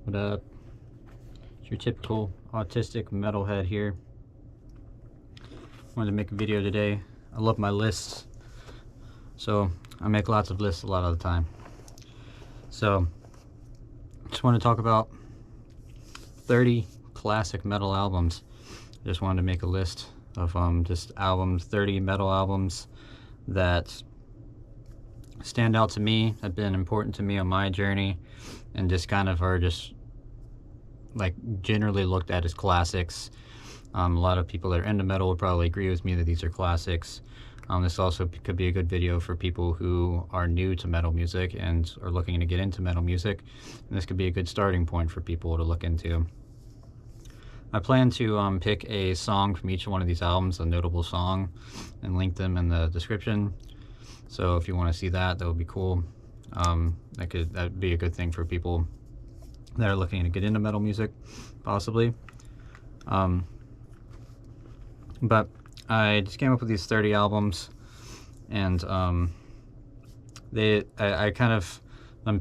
What up? It's your typical autistic metalhead here. Wanted to make a video today. I love my lists, so I make lots of lists a lot of the time. So just want to talk about 30 classic metal albums. Just wanted to make a list of just albums, 30 metal albums that stand out to me, have been important to me on my journey, and just kind of are just like generally looked at as classics. A lot of people that are into metal would probably agree with me that these are classics. This also could be a good video for people who are new to metal music and are looking to get into metal music. And this could be a good starting point for people to look into. I plan to pick a song from each one of these albums, a notable song, and link them in the description. So if you want to see that, that would be cool. That'd be a good thing for people that are looking to get into metal music, possibly. But I just came up with these 30 albums, and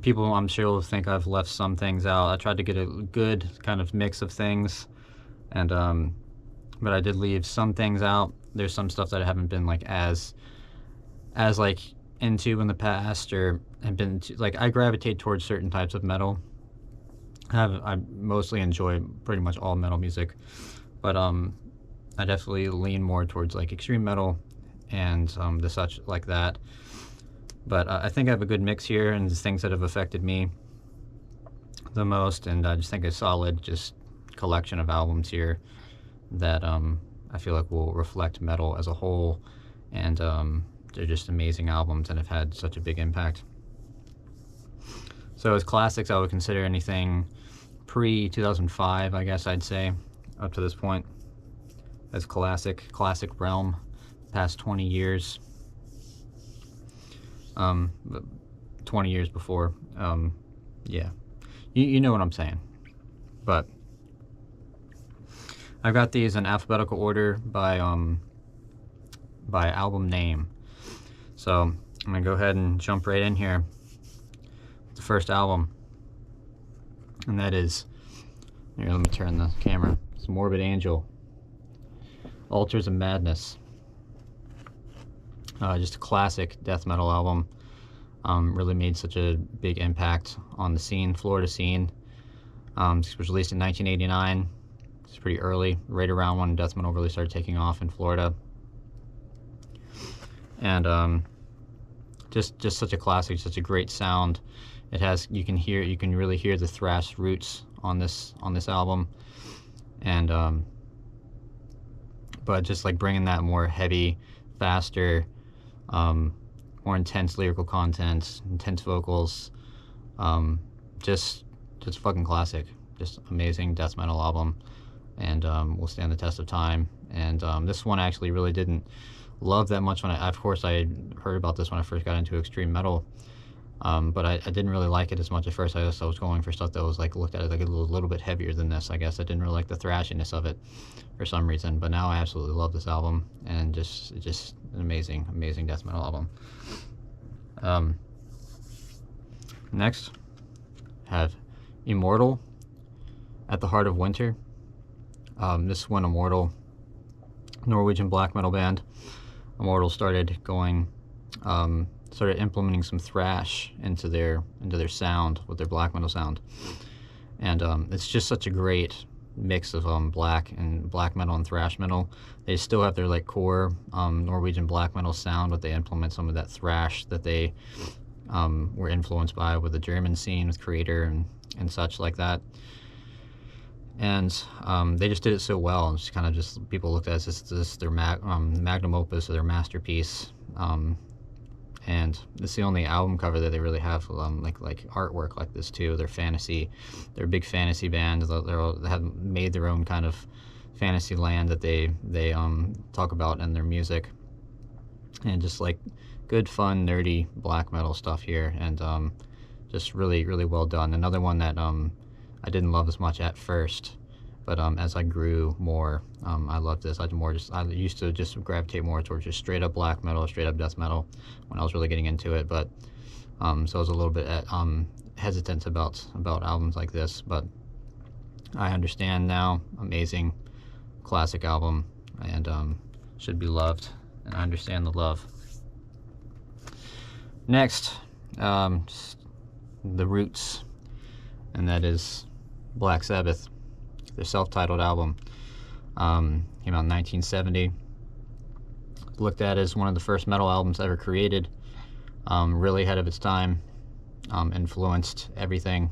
people I'm sure will think I've left some things out. I tried to get a good kind of mix of things, and but I did leave some things out. There's some stuff that I haven't been like as like into in the past, or have been like, I gravitate towards certain types of metal. I mostly enjoy pretty much all metal music, but I definitely lean more towards like extreme metal and the such like that. But I think I have a good mix here, and the things that have affected me the most, and I just think a solid just collection of albums here that I feel like will reflect metal as a whole, and they're just amazing albums and have had such a big impact. So as classics, I would consider anything pre-2005, I guess I'd say, up to this point, as classic realm, past 20 years. 20 years before, yeah. You know what I'm saying. But I've got these in alphabetical order by album name. So I'm gonna go ahead and jump right in here. The first album, and that is, here, let me turn the camera. It's Morbid Angel, Altars of Madness. Just a classic death metal album. Really made such a big impact on the scene, Florida scene. This was released in 1989. It's pretty early, right around when death metal really started taking off in Florida. And just such a classic, such a great sound. It has, you can really hear the thrash roots on this album, and but just like bringing that more heavy, faster, more intense lyrical content, intense vocals, just fucking classic, just amazing death metal album, and will stand the test of time. And this one I actually really didn't love that much when of course I heard about this when I first got into extreme metal. But I didn't really like it as much at first. I was going for stuff that was like, looked at it like a little bit heavier than this, I guess. I didn't really like the thrashiness of it for some reason, but now I absolutely love this album, and just an amazing death metal album. Next, have Immortal, At the Heart of Winter. This one, Immortal, Norwegian black metal band. Immortal started implementing some thrash into their sound with their black metal sound, and it's just such a great mix of black metal and thrash metal. They still have their like core Norwegian black metal sound, but they implement some of that thrash that they were influenced by with the German scene with Creator and such like that. And they just did it so well, and just kind of just people looked at it as their magnum opus or their masterpiece. And it's the only album cover that they really have like artwork like this too. They're a big fantasy band. They have made their own kind of fantasy land that they talk about in their music, and just like good fun nerdy black metal stuff here, and just really well done. Another one that I didn't love as much at first, but as I grew more, I loved this. I used to just gravitate more towards just straight up black metal, straight up death metal when I was really getting into it. But so I was a little bit hesitant about albums like this, but I understand now. Amazing classic album, and should be loved, and I understand the love. Next, the Roots, and that is Black Sabbath, their self-titled album. Came out in 1970. Looked at as one of the first metal albums ever created. Really ahead of its time. Influenced everything.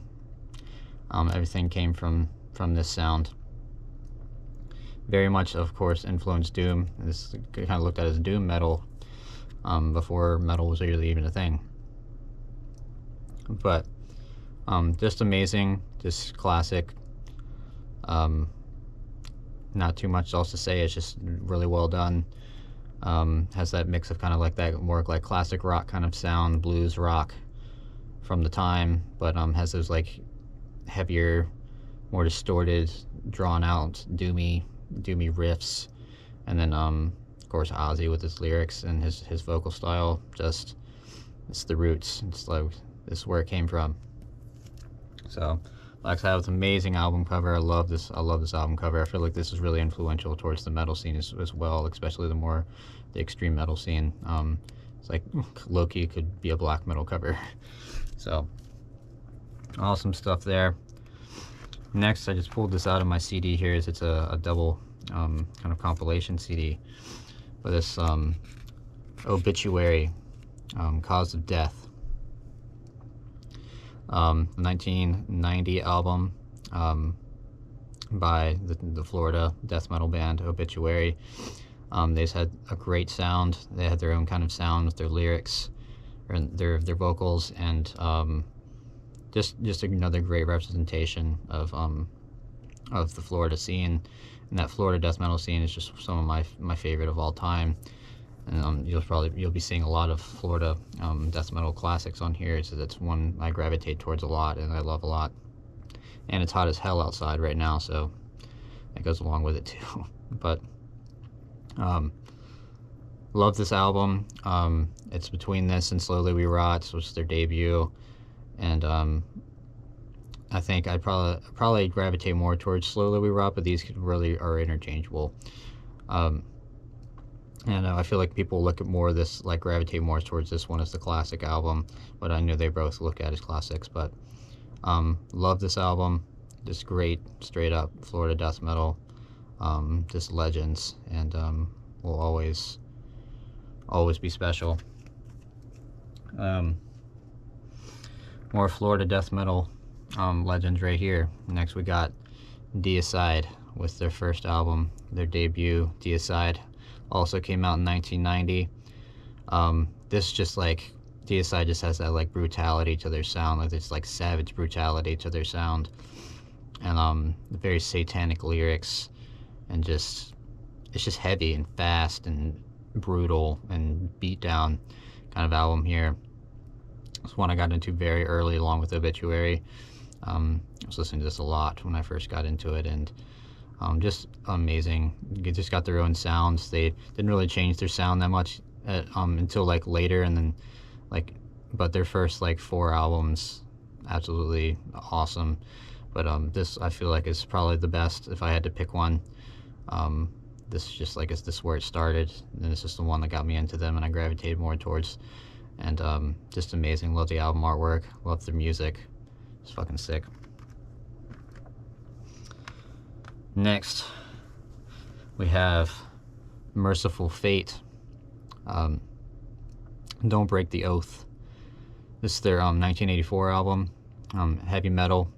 Everything came from this sound. Very much, of course, influenced doom. This kind of looked at as doom metal before metal was really even a thing. But just amazing, just classic. Not too much else to say. It's just really well done. Has that mix of kind of like that more like classic rock kind of sound, blues rock from the time, but has those like heavier, more distorted, drawn out, doomy riffs, and then of course Ozzy with his lyrics and his vocal style. Just, it's the Roots. It's like, this is where it came from. So Black Sabbath, amazing album cover. I love this album cover. I feel like this is really influential towards the metal scene as well, especially the extreme metal scene. It's like low-key could be a black metal cover. So awesome stuff there. Next, I just pulled this out of my CD here. It's a double kind of compilation CD for this Obituary, Cause of Death. 1990 album by the Florida death metal band Obituary. They just had a great sound. They had their own kind of sound with their lyrics and their vocals, and just another great representation of the Florida scene. And that Florida death metal scene is just some of my favorite of all time. And you'll be seeing a lot of Florida death metal classics on here. So that's one I gravitate towards a lot and I love a lot. And it's hot as hell outside right now, so that goes along with it too. But love this album. It's between this and Slowly We Rot, which is their debut, and I think I'd probably gravitate more towards Slowly We Rot, but these really are interchangeable. And I feel like people look at more of this, like gravitate more towards this one as the classic album, but I know they both look at as classics. But love this album. Just great, straight up Florida death metal. Just legends, and will always be special. More Florida death metal legends right here. Next we got Deicide with their first album, their debut, Deicide. Also came out in 1990. This just like, Deicide just has that like brutality to their sound, like it's like savage brutality to their sound, and very satanic lyrics, and it's just heavy and fast and brutal and beat down kind of album here. It's one I got into very early along with Obituary. I was listening to this a lot when I first got into it, and just amazing. They just got their own sounds. They didn't really change their sound that much until like later, and then but their first like 4 albums, absolutely awesome. But this I feel like is probably the best if I had to pick one. This is just like, is this where it started, and this is the one that got me into them and I gravitated more towards. And just amazing. Love the album artwork, love their music. It's fucking sick. Next, we have Merciful Fate. Don't Break the Oath. This is their 1984 album. Heavy metal.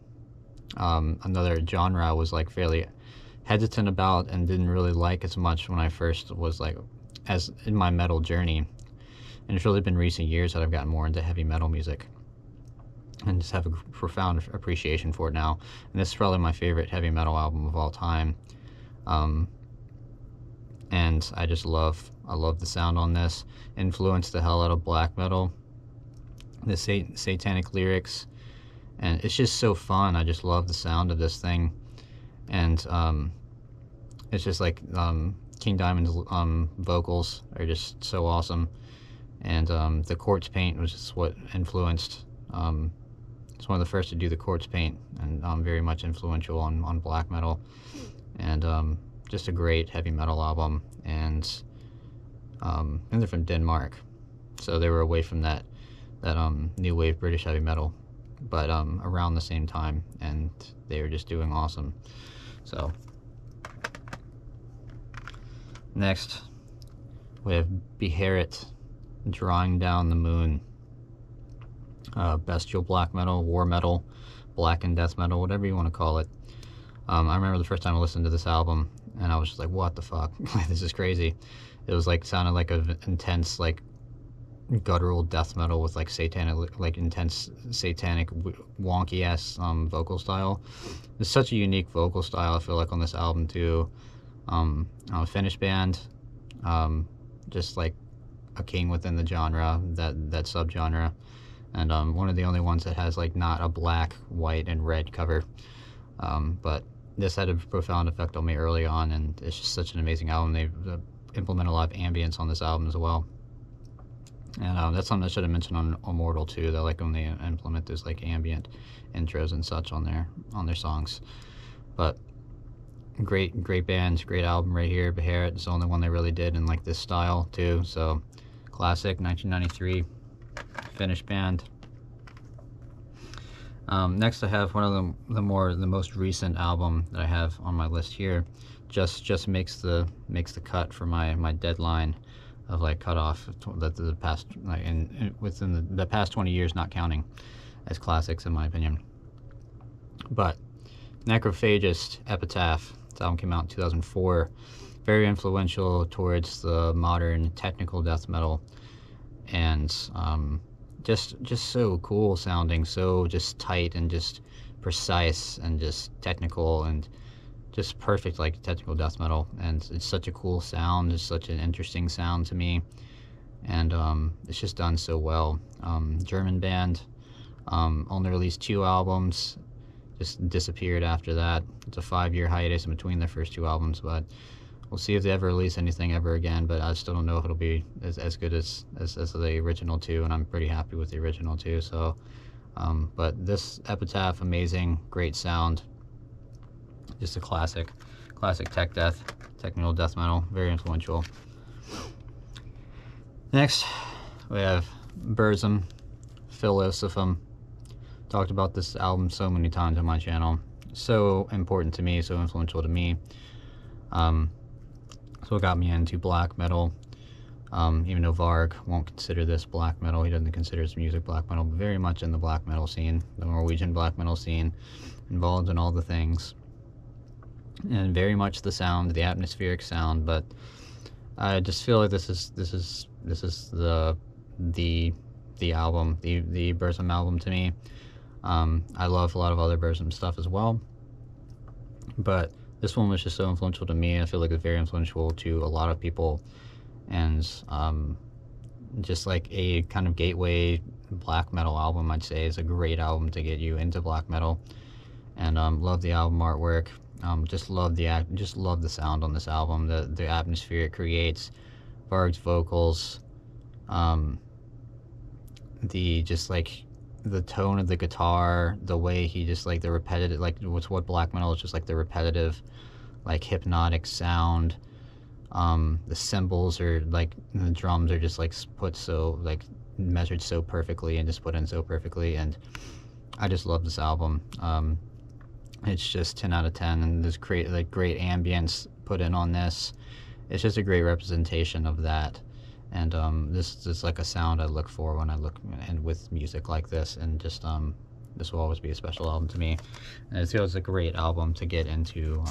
Another genre I was like fairly hesitant about and didn't really like as much when I first was like, as in my metal journey. And it's really been recent years that I've gotten more into heavy metal music and just have a profound appreciation for it now. And this is probably my favorite heavy metal album of all time. And I love the sound on this. Influenced the hell out of black metal. The satanic lyrics, and it's just so fun. I just love the sound of this thing. And it's just like King Diamond's vocals are just so awesome. And the quartz paint was just what influenced It's one of the first to do the quartz paint, and very much influential on black metal, and just a great heavy metal album. And they're from Denmark, so they were away from that new wave British heavy metal, but around the same time, and they were just doing awesome. So next we have Beherit, Drawing Down the Moon. Bestial black metal, war metal, black and death metal, whatever you want to call it. I remember the first time I listened to this album, and I was just like, what the fuck? This is crazy. It was like, sounded like an intense, like, guttural death metal with like satanic, like intense satanic wonky ass vocal style. It's such a unique vocal style, I feel like, on this album too. Finnish band, just like a king within the genre, that subgenre, and one of the only ones that has like not a black, white, and red cover. But this had a profound effect on me early on, and it's just such an amazing album. They implement a lot of ambience on this album as well. And that's something I should have mentioned on Immortal too, that like when they implement those like ambient intros and such on their songs. But great band, great album right here. Beherit is the only one they really did in like this style too. So classic, 1993, Finnish band. Next I have one of the most recent album that I have on my list here. Just makes the cut for my deadline of like cutoff the past, like, within the past 20 years, not counting as classics in my opinion. But Necrophagist Epitaph, this album came out in 2004, very influential towards the modern technical death metal, and just so cool sounding, so just tight and just precise and just technical and just perfect, like technical death metal. And it's such a cool sound, it's such an interesting sound to me, and it's just done so well. German band, only released 2 albums, just disappeared after that. It's a 5-year hiatus in between their first 2 albums, but we'll see if they ever release anything ever again. But I still don't know if it'll be as good as the original 2, and I'm pretty happy with the original 2. So but this Epitaph, amazing, great sound, just a classic technical death metal, very influential. Next we have Burzum, Philosophem. Talked about this album so many times on my channel, so important to me, so influential to me. So it got me into black metal, even though Varg won't consider this black metal. He doesn't consider his music black metal, but very much in the black metal scene, the Norwegian black metal scene, involved in all the things, and very much the sound, the atmospheric sound. But I just feel like this is the album, the Burzum album to me. I love a lot of other Burzum stuff as well, but this one was just so influential to me. I feel like it's very influential to a lot of people, and just like a kind of gateway black metal album, I'd say. Is a great album to get you into black metal. And love the album artwork. Just love the sound on this album, the atmosphere it creates, Varg's vocals, the tone of the guitar, the way he just like the repetitive, like what black metal is, just like the repetitive, like hypnotic sound. The cymbals are like, the drums are just like put so, like measured so perfectly and just put in so perfectly, and I just love this album. It's just 10 out of 10, and there's great ambience put in on this. It's just a great representation of that. And this is like a sound I look for when I look and with music like this, and just this will always be a special album to me. And it feels a great album to get into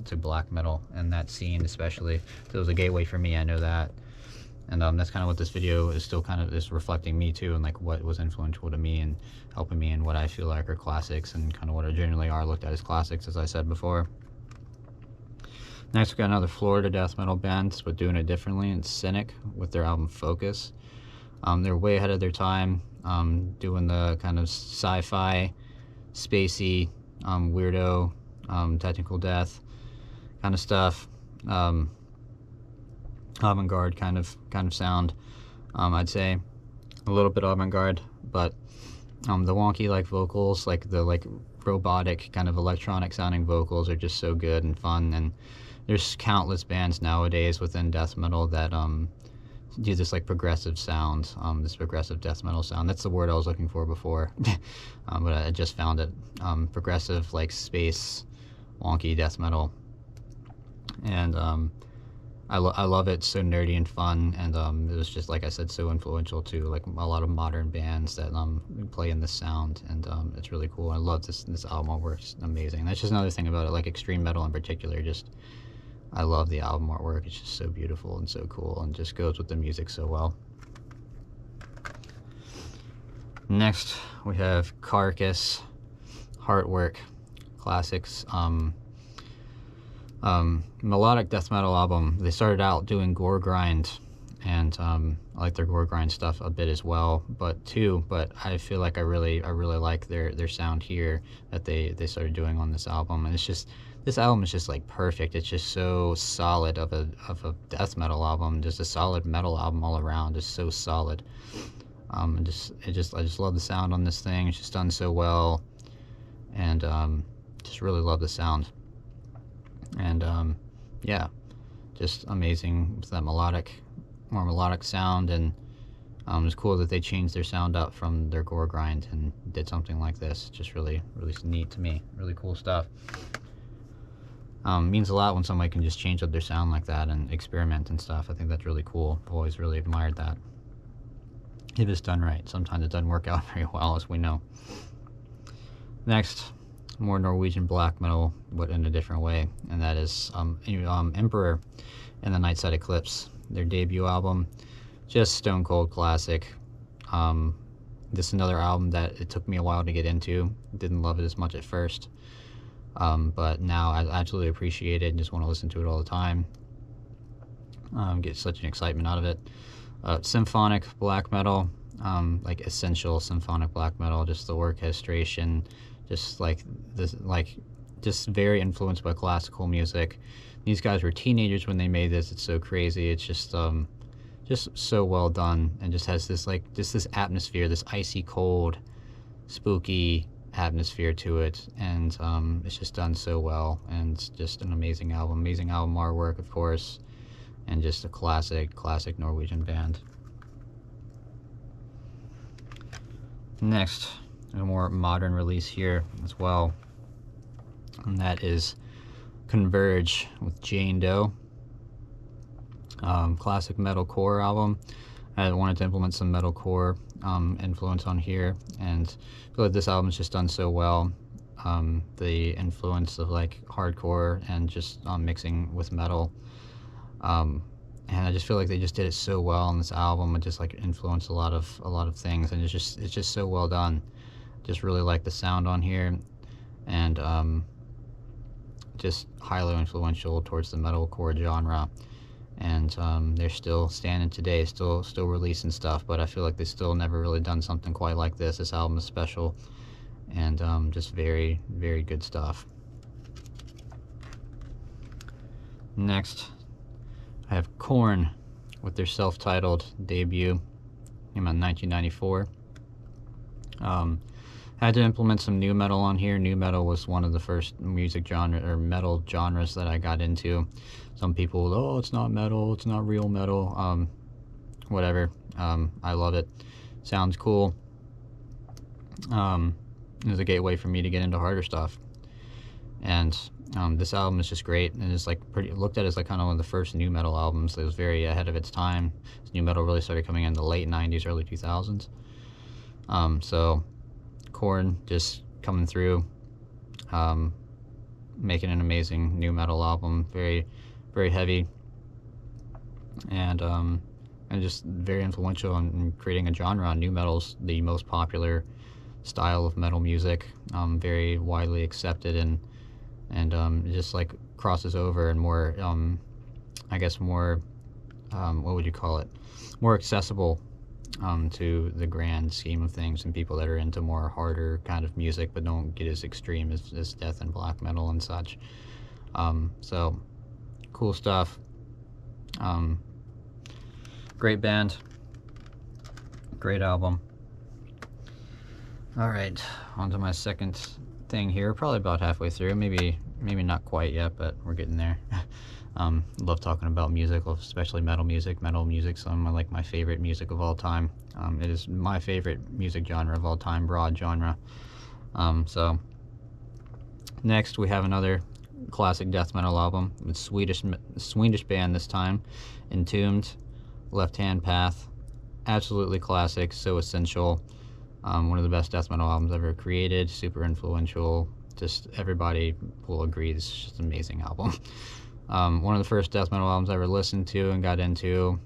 to black metal and that scene, especially. So it was a gateway for me, I know that. And that's kind of what this video is still kind of is reflecting me too, and like what was influential to me and helping me in what I feel like are classics, and kind of what generally are looked at as classics, as I said before. Next, we got another Florida death metal band, but doing it differently. It's Cynic with their album Focus. They're way ahead of their time, doing the kind of sci-fi, spacey, weirdo, technical death kind of stuff. Avant-garde kind of sound, I'd say. A little bit avant-garde, but The wonky like vocals, like the like robotic kind of electronic sounding vocals are just so good and fun. And there's countless bands nowadays within death metal that do this like progressive sound, this progressive death metal sound. That's the word I was looking for before, but I just found it. Progressive like space wonky death metal, and I love it. It's so nerdy and fun, and it was just, like I said, so influential to like a lot of modern bands that play in this sound, and it's really cool. I love this album artwork. It's amazing. That's just another thing about it, like extreme metal in particular. Just I love the album artwork. It's just so beautiful and so cool, and just goes with the music so well. Next, we have Carcass, Heartwork, classics. Melodic death metal album. They started out doing gore grind, and I like their gore grind stuff a bit as well. But I feel like I really like their sound here that they started doing on this album. And it's just, this album is just like perfect. It's just so solid of a death metal album, just a solid metal album all around. Just so solid. I just love the sound on this thing. It's just done so well, and just really love the sound. And yeah, just amazing with that more melodic sound. And it's cool that they changed their sound up from their gore grind and did something like this. Just really neat to me. Really cool stuff. Means a lot when somebody can just change up their sound like that and experiment and stuff. I think that's really cool. I've always really admired that, if it's done right. Sometimes it doesn't work out very well, as we know. Next, more Norwegian black metal, but in a different way, and that is Emperor and the Nightside Eclipse, their debut album. Just stone cold classic. This is another album that it took me a while to get into. Didn't love it as much at first, but now I absolutely appreciate it and just want to listen to it all the time. Get such an excitement out of it. Symphonic black metal, like essential symphonic black metal, just the orchestration, just like this, like just very influenced by classical music. These guys were teenagers when they made this. It's so crazy. It's just so well done, and just has this like this atmosphere, this icy cold, spooky atmosphere to it, and it's just done so well, and it's just an amazing album artwork, of course, and just a classic Norwegian band. Next, a more modern release here as well, and that is Converge with Jane Doe. Classic metalcore album. I wanted to implement some metalcore influence on here, and I feel like this album is just done so well. The influence of like hardcore and just mixing with metal, and I just feel like they just did it so well on this album. It just like influenced a lot of things, and it's just so well done. Just really like the sound on here, and just highly influential towards the metalcore genre. And they're still standing today, still releasing stuff, but I feel like they've still never really done something quite like this. This album is special, and just very good stuff. Next, I have Korn with their self-titled debut, came out in 1994. Had to implement some nu metal on here. Nu metal was one of the first music genre or metal genres that I got into. Some people, oh, it's not metal, it's not real metal. Whatever. I love it. Sounds cool. It was a gateway for me to get into harder stuff. And this album is just great, and it's like looked at as like kind of one of the first nu metal albums. It was very ahead of its time. Nu metal really started coming in the late 90s, early 2000s. So Korn just coming through, making an amazing nu metal album, very heavy, and just very influential in creating a genre. Nu metal's the most popular style of metal music, very widely accepted, and it just like crosses over and more, I guess more, what would you call it, more accessible to the grand scheme of things, and people that are into more harder kind of music but don't get as extreme as death and black metal and such. So cool stuff. Great band, great album. All right, on to my second thing here. Probably about halfway through. Maybe not quite yet, but we're getting there. Love talking about music, especially metal music. Metal music, some of like my favorite music of all time. It is my favorite music genre of all time, broad genre. So next we have another classic death metal album. It's Swedish band this time, Entombed, Left Hand Path. Absolutely classic, so essential. One of the best death metal albums ever created, super influential. Just everybody will agree this is just an amazing album. One of the first death metal albums I ever listened to and got into.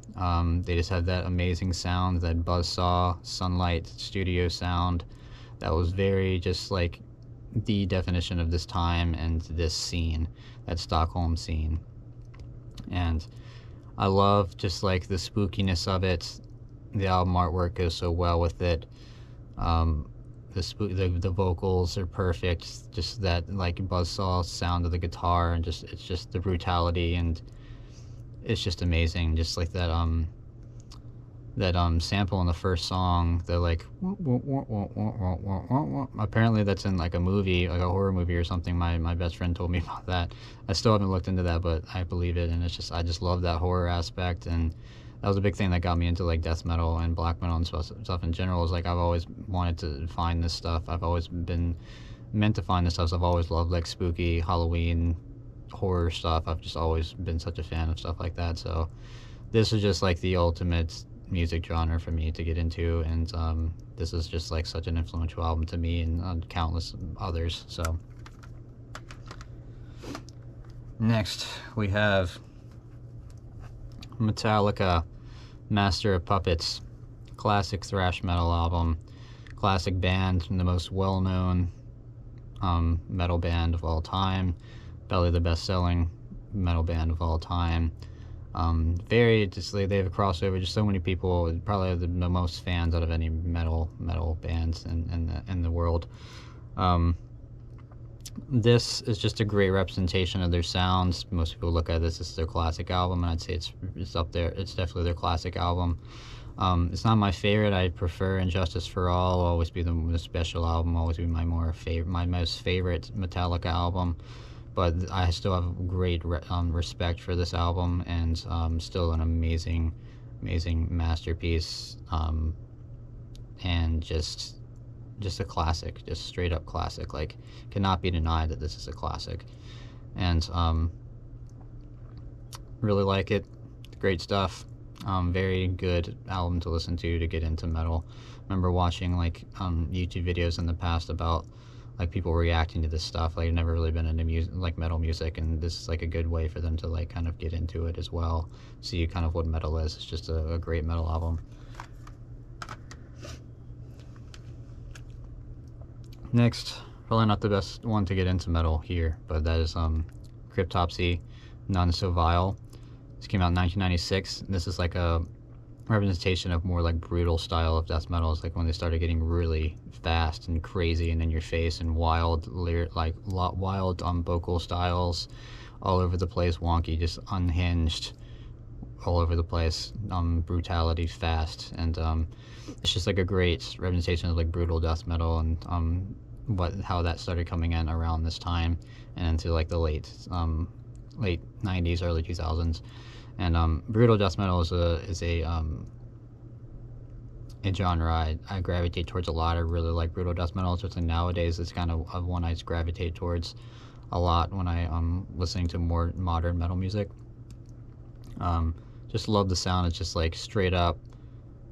They just had that amazing sound, that buzzsaw, Sunlight studio sound. That was very just like the definition of this time and this scene, that Stockholm scene. And I love just like the spookiness of it. The album artwork goes so well with it. The vocals are perfect. Just that like buzzsaw sound of the guitar, and it's just the brutality, and it's just amazing. Just like that sample in the first song, the like apparently that's in like a movie, like a horror movie or something. My best friend told me about that. I still haven't looked into that, but I believe it, and I just love that horror aspect. And that was a big thing that got me into like death metal and black metal and stuff in general. Is like I've always wanted to find this stuff. I've always been meant to find this stuff. So I've always loved like spooky Halloween horror stuff. I've just always been such a fan of stuff like that. So this is just like the ultimate music genre for me to get into, and this is just like such an influential album to me and countless others. So next we have Metallica, Master of Puppets. Classic thrash metal album, classic band, and the most well-known metal band of all time, probably the best-selling metal band of all time. They have a crossover, just so many people, probably the most fans out of any metal bands in the world. This is just a great representation of their sounds. Most people look at this as their classic album, and I'd say it's up there. It's definitely their classic album. It's not my favorite. I prefer Injustice for All. Will always be the special album. Always be my most favorite Metallica album. But I still have great respect for this album, and still an amazing masterpiece, and just a classic, just straight up classic. Like, cannot be denied that this is a classic. And really like it. Great stuff. Very good album to listen to get into metal. Remember watching like YouTube videos in the past about like people reacting to this stuff. Like, I've never really been into music, like metal music, and this is like a good way for them to like kind of get into it as well, see kind of what metal is. It's just a great metal album. Next, probably not the best one to get into metal here, but that is Cryptopsy, None So Vile. This came out in 1996. This is like a representation of more like brutal style of death metal. It's like when they started getting really fast and crazy and in your face and wild vocal styles all over the place, wonky, just unhinged all over the place, brutality, fast, and it's just like a great representation of like brutal death metal, and how that started coming in around this time and into like the late 90s, early 2000s. And brutal death metal is a genre I gravitate towards a lot. I really like brutal death metal, especially nowadays. It's kind of one I gravitate towards a lot when I'm listening to more modern metal music. Just love the sound. It's just like straight up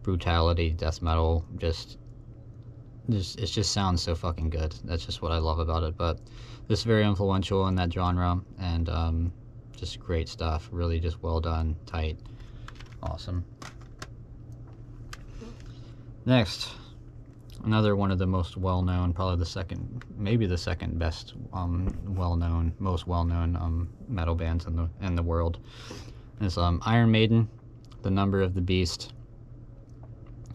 brutality, death metal. It just sounds so fucking good. That's just what I love about it. But this is very influential in that genre, and just great stuff. Really just well done, tight, awesome. Next, another one of the most well-known, probably maybe the second best most well-known metal bands in the world is Iron Maiden, The Number of the Beast.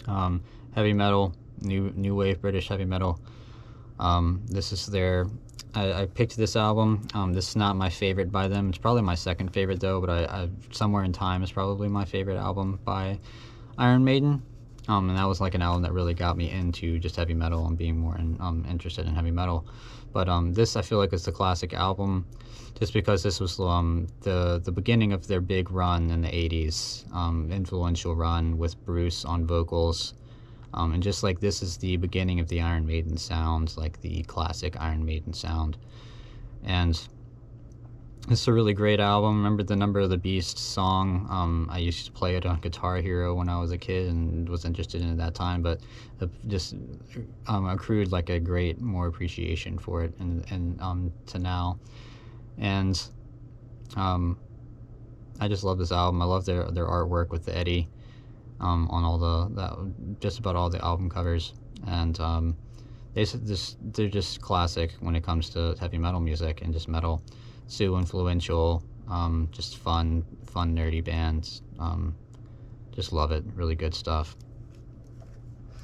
Heavy metal, new wave British heavy metal. This is I picked this album. This is not my favorite by them. It's probably my second favorite though, but I Somewhere in Time is probably my favorite album by Iron Maiden. And that was like an album that really got me into just heavy metal and being more interested in heavy metal. But this I feel like is the classic album, just because this was the beginning of their big run in the 80s, influential run with Bruce on vocals. And just like this is the beginning of the Iron Maiden sound, like the classic Iron Maiden sound. And it's a really great album. Remember the Number of the Beast song? I used to play it on Guitar Hero when I was a kid and was interested in it at that time, but just accrued like a great more appreciation for it and to now. And I just love this album. I love their artwork with the Eddie on all just about all the album covers, and they're just classic when it comes to heavy metal music and just metal. So influential, just fun nerdy bands. Just love it. Really good stuff.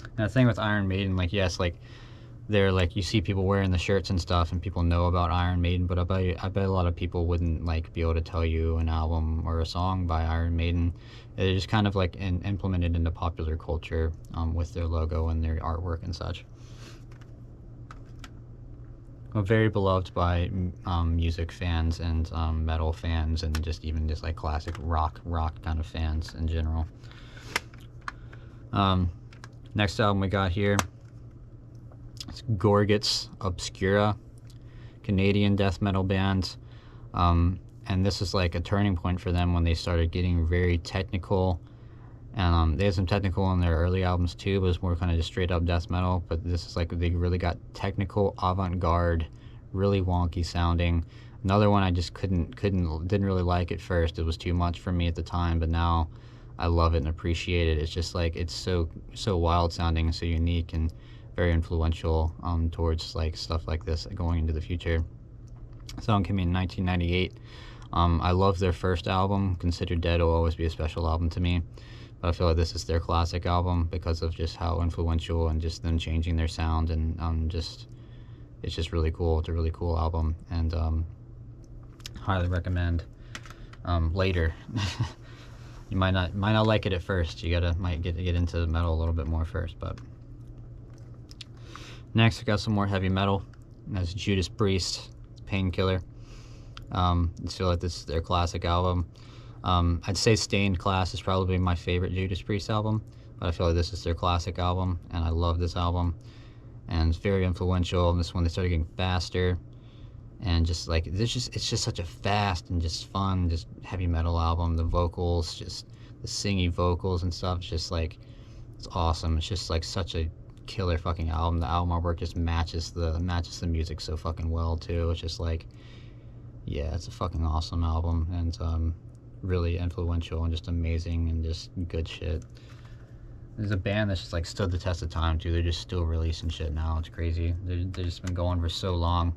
And the thing with Iron Maiden, like, yes, like they're like, you see people wearing the shirts and stuff and people know about Iron Maiden, but I bet a lot of people wouldn't like be able to tell you an album or a song by Iron Maiden. They're just kind of like implemented into popular culture with their logo and their artwork and such. Very beloved by music fans and metal fans, and just even just like classic rock kind of fans in general. Next album we got here, it's Gorguts Obscura, Canadian death metal band, and this is like a turning point for them when they started getting very technical. And they had some technical in their early albums too, but it's more kind of just straight up death metal. But this is like, they really got technical, avant-garde, really wonky sounding. Another one I just didn't really like at first. It was too much for me at the time, but now I love it and appreciate it. It's just like, it's so wild sounding and so unique and very influential towards like stuff like this going into the future. The song came in 1998. I love their first album. Considered Dead will always be a special album to me. But I feel like this is their classic album because of just how influential and just them changing their sound, and it's just really cool. It's a really cool album, and highly recommend. Later, you might not like it at first. You might get into metal a little bit more first. But next, we got some more heavy metal. And that's Judas Priest, Painkiller. I feel like this is their classic album. I'd say Stained Class is probably my favorite Judas Priest album, but I feel like this is their classic album, and I love this album, and it's very influential. This one, they started getting faster, and just like, it's just such a fast and just fun, just heavy metal album. The vocals, just the singy vocals and stuff, it's just like, it's awesome. It's just like such a killer fucking album. The album artwork just matches the music so fucking well too. It's just like, yeah, it's a fucking awesome album, and really influential and just amazing and just good shit. There's a band that's just like stood the test of time too. They're just still releasing shit now. It's crazy. They've just been going for so long.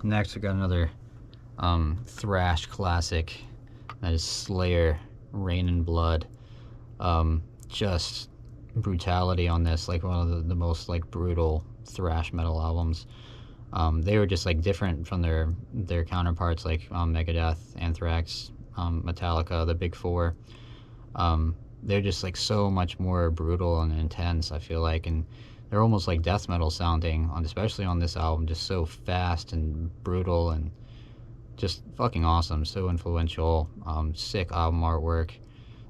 Next, we got another thrash classic. That is Slayer, Rain and Blood. Just brutality on this, like one of the most like brutal thrash metal albums. They were just like different from their counterparts, like Megadeth, Anthrax, Metallica, the big four. They're just like so much more brutal and intense, I feel like, and they're almost like death metal sounding, especially on this album, just so fast and brutal and just fucking awesome, so influential. Sick album artwork.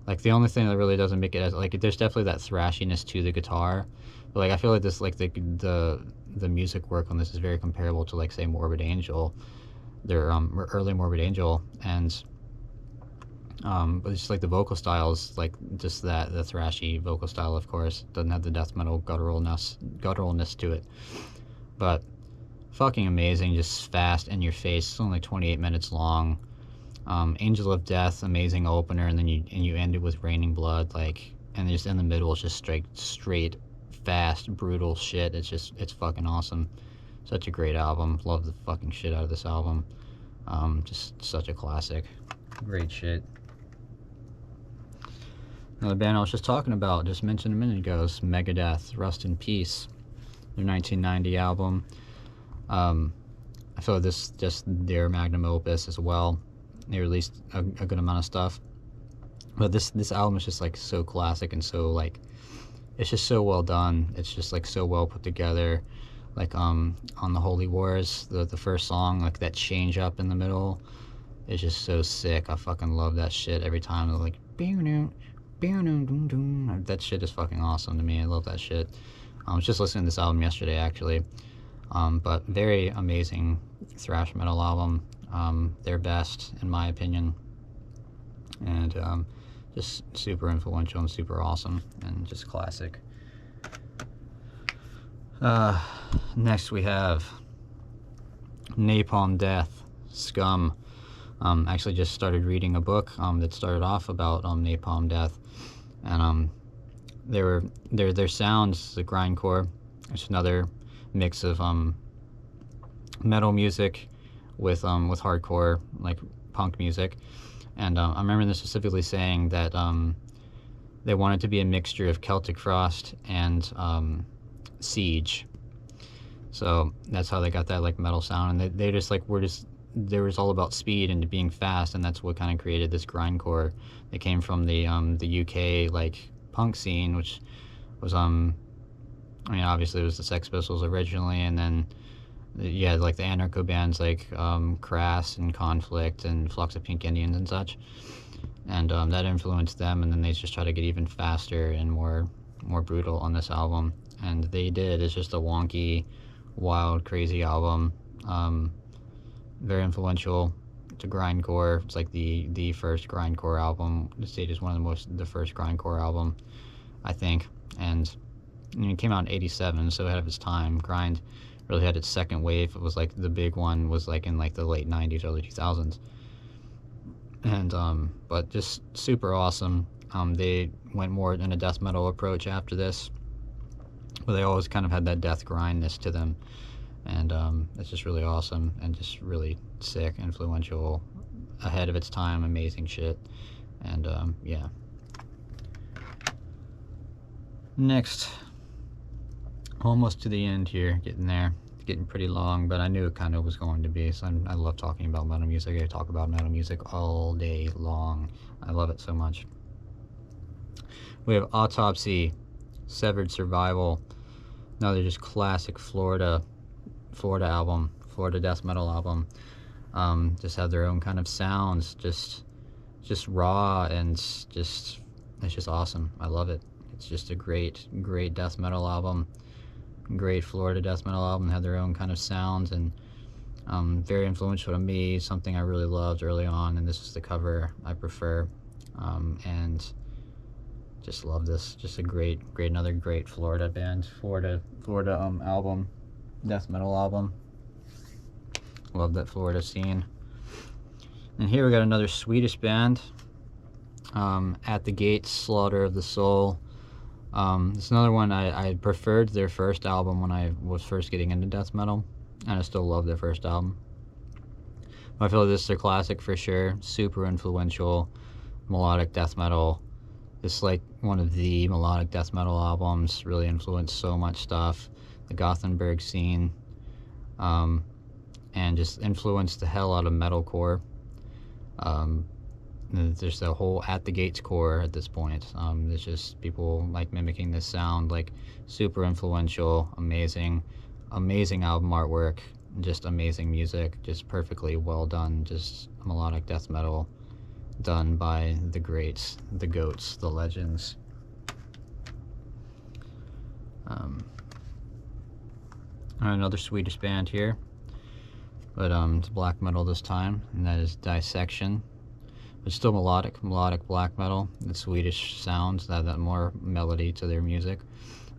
Like, the only thing that really doesn't make it as, like, there's definitely that thrashiness to the guitar, but like I feel like this, like the music work on this is very comparable to, like, say, Morbid Angel, their early Morbid Angel, and but it's just like the vocal styles, like just the thrashy vocal style, of course, doesn't have the death metal gutturalness to it, but fucking amazing, just fast in your face. It's only 28 minutes long. Angel of Death, amazing opener, and then you end it with Raining Blood, like, and just in the middle it's just straight fast brutal shit. It's fucking awesome. Such a great album. Love the fucking shit out of this album. Just such a classic. Great shit. Another band I was just talking about, just mentioned a minute ago, is Megadeth, Rust in Peace. Their 1990 album. I feel like this just their magnum opus as well. They released a good amount of stuff. But this album is just like so classic and so like it's just so well done. It's just like so well put together. Like on the Holy Wars, the first song, like that change up in the middle is just so sick. I fucking love that shit every time. They're like that shit is fucking awesome to me. I love that shit. I was just listening to this album yesterday actually. But very amazing thrash metal album. Their best in my opinion. And just super influential and super awesome and just classic. Next we have Napalm Death, Scum. Actually just started reading a book that started off about Napalm Death, and their sounds, the grindcore. It's another mix of metal music with hardcore like punk music. And I remember them specifically saying that they wanted to be a mixture of Celtic Frost and Siege. So that's how they got that like metal sound. And they just like they was all about speed and being fast, and that's what kind of created this grindcore. They came from the UK like punk scene, which was I mean obviously it was the Sex Pistols originally, and then yeah, like the anarcho bands like Crass and Conflict and Flux of Pink Indians and such, and that influenced them, and then they just try to get even faster and more brutal on this album, and they did. It's just a wonky, wild, crazy album, very influential to grindcore. It's like the first grindcore album. The Stage is one of the first grindcore album, I think, and it came out in '87, so ahead of its time. Grind really had its second wave. It was like the big one was like in like the late 90s, early 2000s. And but just super awesome. They went more in a death metal approach after this, but they always kind of had that death grindness to them, and it's just really awesome and just really sick, influential, ahead of its time, amazing shit. And yeah. Next, almost to the end here, getting there. It's getting pretty long, but I knew it kind of was going to be, so I love talking about metal music. I talk about metal music all day long. I love it so much. We have Autopsy, Severed Survival, another just classic Florida album, Florida death metal album. Just have their own kind of sounds, just raw, and just it's just awesome. I love it. It's just a great death metal album, great Florida death metal album. Had their own kind of sounds, and very influential to me, something I really loved early on, and this is the cover I prefer, and just love this. Just a another great Florida band, Florida album, death metal album. Love that Florida scene. And here we got another Swedish band, At the Gates, Slaughter of the Soul. It's another one I preferred their first album when I was first getting into death metal, and I still love their first album. But I feel like this is a classic for sure. Super influential melodic death metal. This is like one of the melodic death metal albums. Really influenced so much stuff. The Gothenburg scene, and just influenced the hell out of metalcore. There's the whole At the Gates core at this point. There's just people like mimicking this sound, like super influential, amazing album artwork, just amazing music, just perfectly well done, just melodic death metal done by the greats, the goats, the legends. Another Swedish band here, but it's black metal this time, and that is Dissection. It's still melodic black metal. The Swedish sounds that more melody to their music,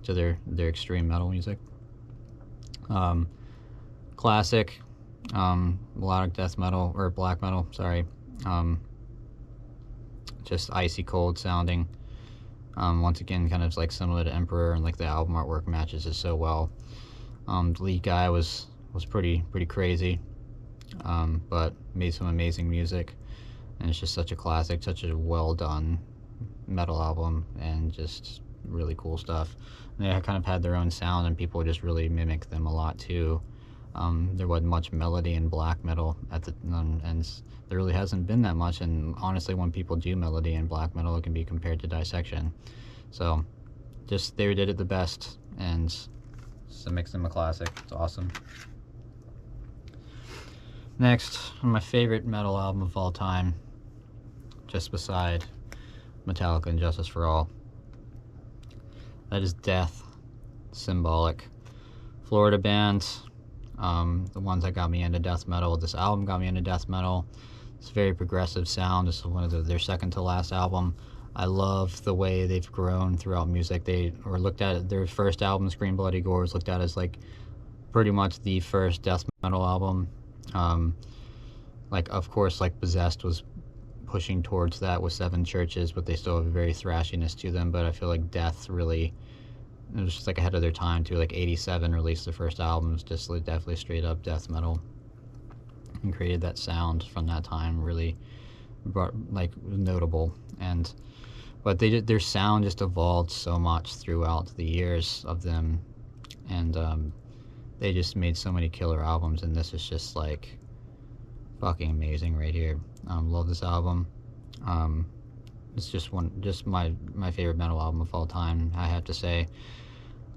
to their extreme metal music. Classic, melodic death metal, or black metal, sorry. Just icy cold sounding. Once again, kind of like similar to Emperor, and like the album artwork matches it so well. The lead guy was pretty crazy, but made some amazing music. And it's just such a classic, such a well done metal album, and just really cool stuff. And they kind of had their own sound, and people just really mimic them a lot too. There wasn't much melody in black metal at the and there really hasn't been that much. And honestly, when people do melody in black metal, it can be compared to dissection. So just they did it the best, and it's a mix them a classic. It's awesome. Next, my favorite metal album of all time, just beside Metallica and Justice for All. That is Death, Symbolic. Florida band, the ones that got me into death metal. This album got me into death metal. It's a very progressive sound. This is one of their second to last album. I love the way they've grown throughout music. They were looked at, their first album, Scream Bloody Gore, was looked at as like pretty much the first death metal album. Like, of course, like Possessed was pushing towards that with Seven Churches, but they still have a very thrashiness to them. But I feel like Death really, it was just like ahead of their time too. Like 87 released the first album. It was just like definitely straight up death metal, and created that sound from that time. Really brought, like, notable. And but their sound just evolved so much throughout the years of them, and they just made so many killer albums, and this is just like fucking amazing right here. Love this album. It's just my favorite metal album of all time, I have to say.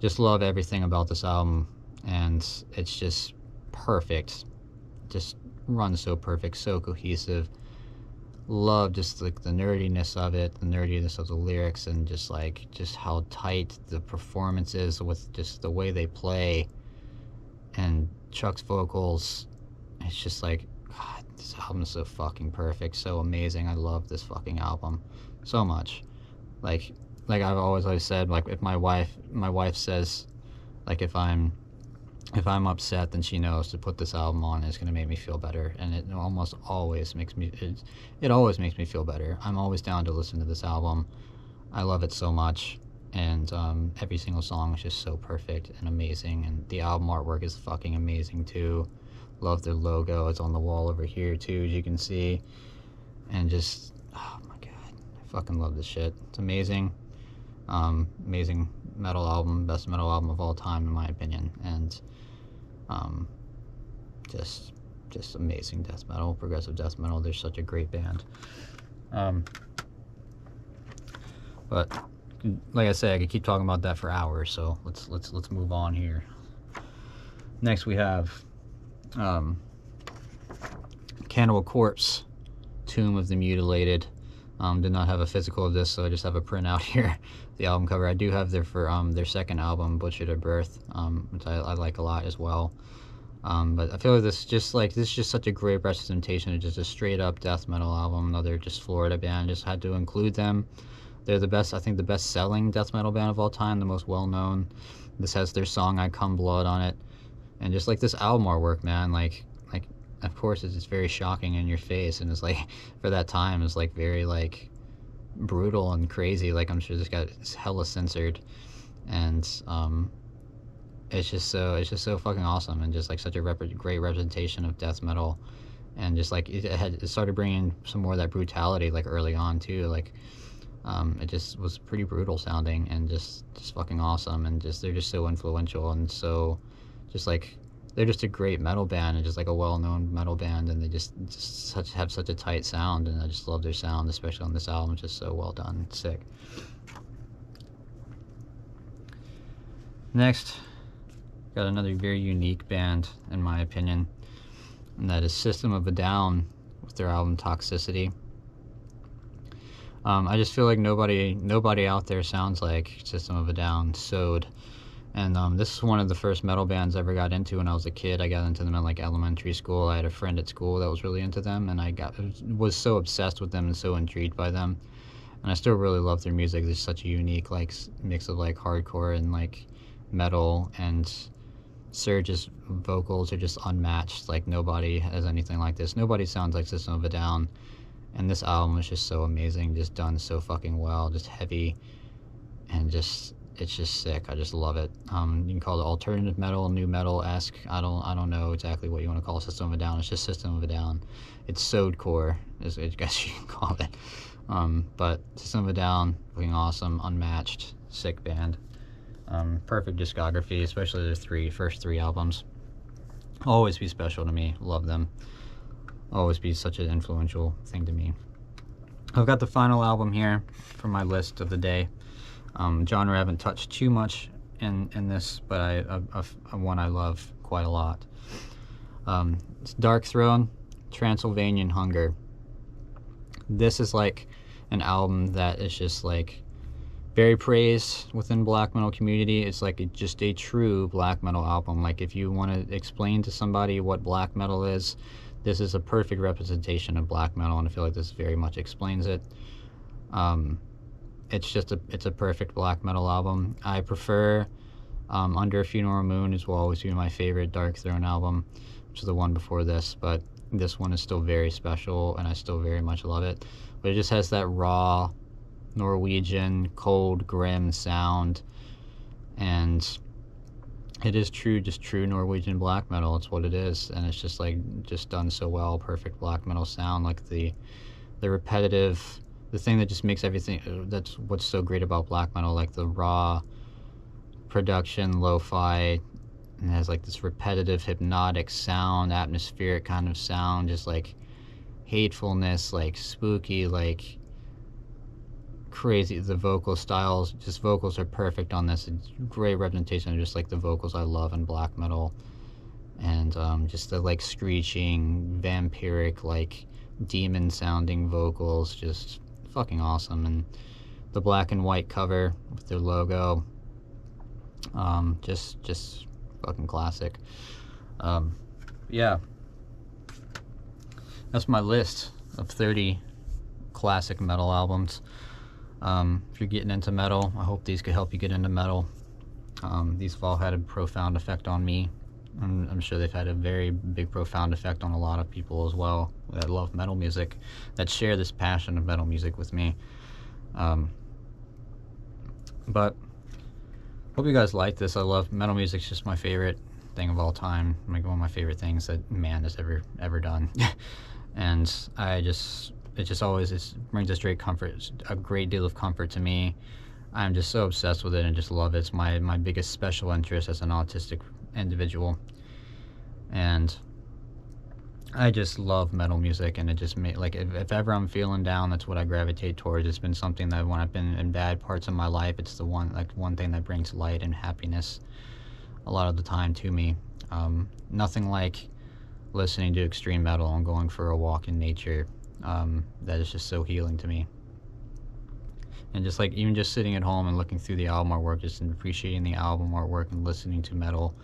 Just love everything about this album, and it's just perfect. Just runs so perfect, so cohesive. Love just like the nerdiness of it, the nerdiness of the lyrics, and just how tight the performance is with just the way they play, and Chuck's vocals. It's just like, God, this album is so fucking perfect, so amazing. I love this fucking album so much. Like I've always said, like, if my wife says, like, if I'm upset, then she knows to put this album on, and it's gonna make me feel better, and it almost always makes me, it always makes me feel better. I'm always down to listen to this album. I love it so much, and every single song is just so perfect and amazing, and the album artwork is fucking amazing too. Love their logo. It's on the wall over here too, as you can see, and just, oh my god, I fucking love this shit. It's amazing. Amazing metal album, best metal album of all time in my opinion, and just amazing death metal, progressive death metal. They're such a great band. But like I said, I could keep talking about that for hours, so let's move on here. Next we have Cannibal Corpse, Tomb of the Mutilated. Did not have a physical of this, so I just have a printout here. The album cover. I do have their second album, Butchered at Birth, which I like a lot as well. But I feel like this is just such a great representation of just a straight up death metal album. Another just Florida band. Just had to include them. They're the best, I think, the best selling death metal band of all time, the most well known. This has their song "I Come Blood" on it, and just like this album artwork, man, like of course it's just very shocking in your face, and it's like, for that time, it's like very like brutal and crazy. Like, I'm sure this got hella censored, and it's just so fucking awesome, and just like such a great representation of death metal. And just like it started bringing some more of that brutality like early on too. Like it just was pretty brutal sounding, and just fucking awesome, and just they're just so influential, and so just like they're just a great metal band, and just like a well-known metal band, and they just have such a tight sound, and I just love their sound, especially on this album. It's just so well done. Sick. Next, got another very unique band in my opinion, and that is System of a Down with their album Toxicity. I just feel like nobody out there sounds like System of a Down. Sewed. And this is one of the first metal bands I ever got into when I was a kid. I got into them in like elementary school. I had a friend at school that was really into them, and I was so obsessed with them and so intrigued by them. And I still really love their music. There's such a unique like mix of like hardcore and like metal, and Serge's vocals are just unmatched. Like, nobody has anything like this. Nobody sounds like System of a Down. And this album is just so amazing, just done so fucking well, just heavy, and just, it's just sick. I just love it. You can call it alternative metal, new metal-esque. I don't know exactly what you want to call System of a Down. It's just System of a Down. It's sodecore, I guess you can call it. But System of a Down, fucking awesome, unmatched, sick band. Perfect discography, especially their first three albums. always be special to me. Love them. Always be such an influential thing to me. I've got the final album here for my list of the day. Genre I haven't touched too much in this, but one I love quite a lot. It's Dark Throne, Transylvanian Hunger. This is like an album that is just like very praised within black metal community. It's like just a true black metal album. Like if you want to explain to somebody what black metal is, this is a perfect representation of black metal, and I feel like this very much explains it. It's a perfect black metal album. I prefer Under a Funeral Moon will always be my favorite Dark Throne album, which is the one before this, but this one is still very special and I still very much love it. But it just has that raw Norwegian, cold, grim sound, and it is just true Norwegian black metal. It's what it is, and it's just done so well. Perfect black metal sound, like the repetitive, the thing that just makes everything, that's what's so great about black metal, like the raw production, lo-fi, and it has like this repetitive, hypnotic sound, atmospheric kind of sound, just like hatefulness, like spooky, like crazy. The vocal styles, vocals are perfect on this. It's great representation of just like the vocals I love in black metal, and just the like screeching, vampiric, like demon sounding vocals, just fucking awesome. And the black and white cover with their logo, just fucking classic. Yeah, that's my list of 30 classic metal albums. If you're getting into metal, I hope these could help you get into metal. These have all had a profound effect on me. I'm sure they've had a very big, profound effect on a lot of people as well that love metal music, that share this passion of metal music with me. But hope you guys like this. I love metal music. It's just my favorite thing of all time. Like one of my favorite things that man has ever done. And it just always brings a great deal of comfort to me. I'm just so obsessed with it and just love it. It's my biggest special interest as an autistic individual, and I just love metal music. And it just like if ever I'm feeling down, that's what I gravitate towards. It's been something that when I've been in bad parts of my life, it's the one thing that brings light and happiness a lot of the time to me. Nothing like listening to extreme metal and going for a walk in nature. That is just so healing to me. And just like even just sitting at home and looking through the album artwork, just appreciating the album artwork and listening to metal,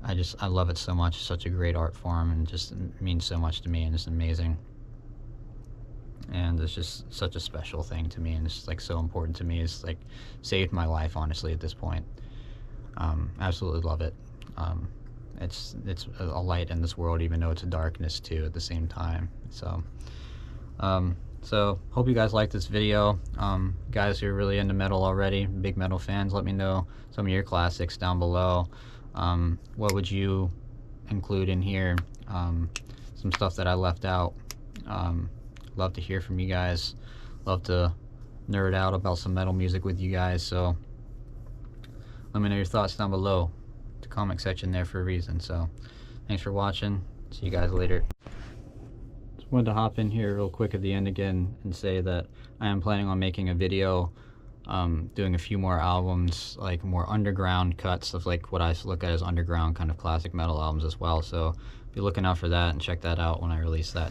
I love it so much. It's such a great art form, and just means so much to me, and it's amazing. And it's just such a special thing to me, and it's like so important to me. It's like saved my life, honestly, at this point. Absolutely love it. It's a light in this world, even though it's a darkness too at the same time. So hope you guys like this video. Guys who are really into metal already, big metal fans, let me know some of your classics down below. What would you include in here? Some stuff that I left out. Love to hear from you guys. Love to nerd out about some metal music with you guys. So let me know your thoughts down below. The comment section there for a reason. So thanks for watching. See you guys later. Just wanted to hop in here real quick at the end again and say that I am planning on making a video doing a few more albums, like more underground cuts of like what I look at as underground kind of classic metal albums as well. So be looking out for that and check that out when I release that.